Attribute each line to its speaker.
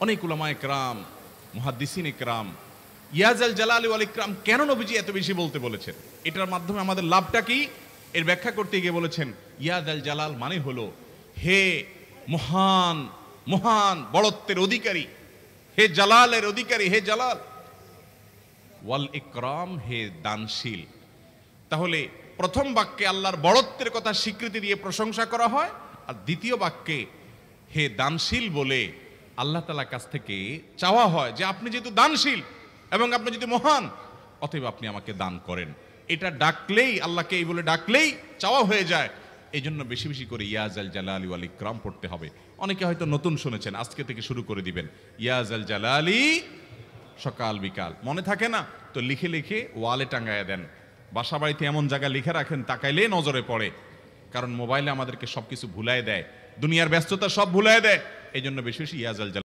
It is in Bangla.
Speaker 1: অনেক উলামায়ে কেরাম, মুহাদ্দিসিন ইকরাম ইয়াজাল জালালি ওয়াল ইকরাম কেন নবীজি এত বেশি বলতে বলেছেন, এটার মাধ্যমে আমাদের লাভটা কি, এর ব্যাখ্যা করতে গিয়ে বলেছেন ইয়াজাল জালাল মানে হলো হে মহান মহান বড়ত্বের অধিকারী, হে জালালের অধিকারী, হে জালাল, ওয়াল ইকরাম হে দানশীল। তাহলে প্রথম বাক্যে আল্লাহর বড়ত্বের কথা স্বীকৃতি দিয়ে প্রশংসা করা হয়, আর দ্বিতীয় বাক্যে হে দানশীল বলে আল্লাহ তাআলার কাছ থেকে চাওয়া হয় যে আপনি যেহেতু দানশীল এবং আপনি যদি মহান, অতএব আপনি আমাকে দান করেন। এটা ডাকলেই, আল্লাহকে এই বলে ডাকলেই চাওয়া হয়ে যায়। এই জন্য বেশি বেশি করে ইয়াজাল জালালি ওয়াল ইকরাম পড়তে হবে। অনেকে হয়তো নতুন শুনেছেন, আজকে থেকে শুরু করে দিবেন ইয়াজাল জালালি, সকাল বিকাল মনে থাকে না তো লিখে লিখে ওয়ালে টাঙ্গায় দেন, বাসা বাড়িতে এমন জায়গায় লিখে রাখেন তাকাইলে নজরে পড়ে, কারণ মোবাইলে আমাদেরকে সবকিছু ভুলায় দেয়, দুনিয়ার ব্যস্ততা সব ভুলায় দেয়। এই জন্য বেশি বেশি ইয়াজাল জালালি